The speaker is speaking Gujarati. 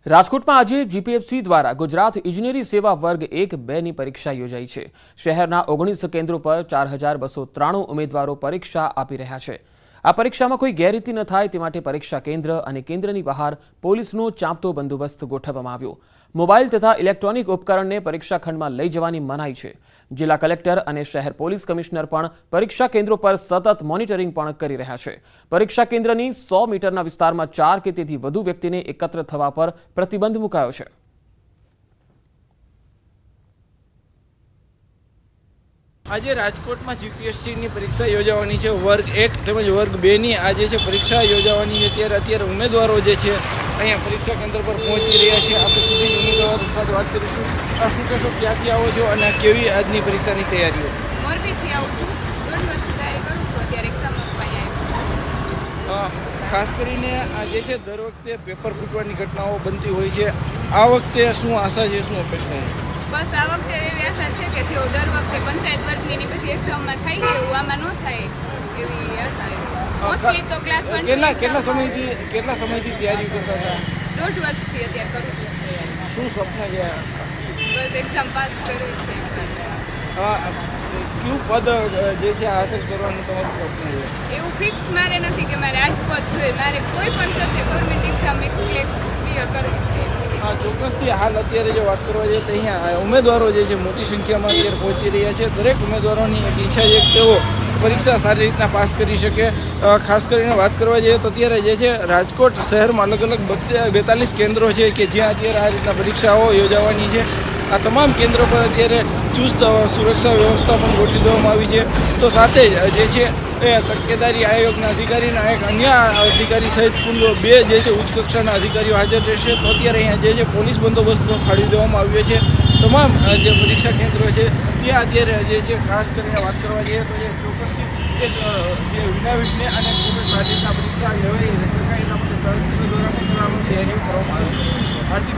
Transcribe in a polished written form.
રાજકોટમાં આજે જીપીએફસી દ્વારા ગુજરાત ઇજનેરી સેવા વર્ગ 1-2ની પરીક્ષા યોજાઈ છે। શહેરના 19 કેન્દ્રો પર 4293 ઉમેદવારો પરીક્ષા આપી રહ્યા છે। આ પરીક્ષામાં કોઈ ગેરરીતિ ન થાય તે માટે પરીક્ષા કેન્દ્ર અને કેન્દ્રની બહાર પોલીસનો ચાંપતો બંદોબસ્ત ગોઠવવામાં આવ્યો। મોબાઈલ તથા ઇલેક્ટ્રોનિક ઉપકરણને પરીક્ષા ખંડમાં લઈ જવાની મનાઈ છે। જિલ્લા કલેક્ટર અને શહેર પોલીસ કમિશનર પણ પરીક્ષા કેન્દ્રો પર સતત મોનિટરિંગ પણ કરી રહ્યા છે। પરીક્ષા કેન્દ્રની 100 મીટરના વિસ્તારમાં 4 કે તેથી વધુ વ્યક્તિને એકત્ર થવા પર પ્રતિબંધ મુકાયો છે। આજે રાજકોટમાં જીપીએસસીની પરીક્ષા યોજાવાની છે। વર્ગ 1 તેમજ વર્ગ 2ની આજે છે પરીક્ષા યોજાવાની છે। અત્યારે ઉમેદવારો જે છે અહીંયા પરીક્ષા કેન્દ્ર પર પહોંચી રહ્યા છે। આપણે સીધી ઉમેદવારો સાથે વાત કરીશું। શું કહેશો, ક્યાંથી આવો છો અને કેવી આજની પરીક્ષાની તૈયારીઓ? મોરબીથી આવું છું, 2 વર્ષથી તૈયારી કરું છું, અત્યારે એક્ઝામમાં આવ્યા છું। ખાસ કરીને આ જે છે દર વખતે પેપર ફૂટવાની ઘટનાઓ બનતી હોય છે। આ વખતે શું આશા છે, શું અપેક્ષા છે? બસ આ વખતે એવી આશા છે કે જો દર વખતે પંચાયત વર્ગની બધી એક્ઝામમાં થઈ ગયું એવું આમાં ન થાય એવી આશા છે। મોસ્ટલી તો ક્લાસ 1 કેટલા સમયથી તૈયારી કરતા હતા? 1.5 વર્ષથી અત્યારે કરું છું તૈયારી। શું સપના છે? બસ એક્ઝામ પાસ કરવી છે। કયું પદ જે છે હાંસલ કરવાનું તમારું સપનું છે? એવું ફિક્સ મારે નથી કે મારે આ જ પદ જોઈએ, મારે કોઈ પણ સાથે ગવર્મેન્ટ એક્ઝામ ક્લિયર કરવી છે। ચોક્કસથી હાલ અત્યારે જો વાત કરવા જઈએ તો અહીંયા ઉમેદવારો જે છે મોટી સંખ્યામાં અત્યારે પહોંચી રહ્યા છે। દરેક ઉમેદવારોની એક ઈચ્છા છે કે તેઓ પરીક્ષા સારી રીતના પાસ કરી શકે। ખાસ કરીને વાત કરવા જઈએ તો અત્યારે જે છે રાજકોટ શહેરમાં અલગ અલગ 42 કેન્દ્રો છે કે જ્યાં અત્યારે આ રીતના પરીક્ષાઓ યોજાવાની છે। આ તમામ કેન્દ્રો પર અત્યારે ચુસ્ત સુરક્ષા વ્યવસ્થા પણ ગોઠવી દેવામાં આવી છે। તો સાથે જ જે છે એ તકેદારી આયોગના અધિકારીના એક અન્ય અધિકારી સહિત કુલ 2 જે છે ઉચ્ચ કક્ષાના અધિકારીઓ હાજર રહેશે। તો અત્યારે અહીંયા જે છે પોલીસ બંદોબસ્ત પણ ફાળવી દેવામાં આવ્યો છે। તમામ જે પરીક્ષા કેન્દ્રો છે ત્યાં અત્યારે જે છે ખાસ કરીને વાત કરવા જઈએ તો એ ચોક્કસથી એક જે વિનાવિઘ્ને અને ખૂબ જ સારી રીતના પરીક્ષા લેવાઈ શકાય એના માટે તૈયારીઓ કરવામાં આવી છે। હાર્દિક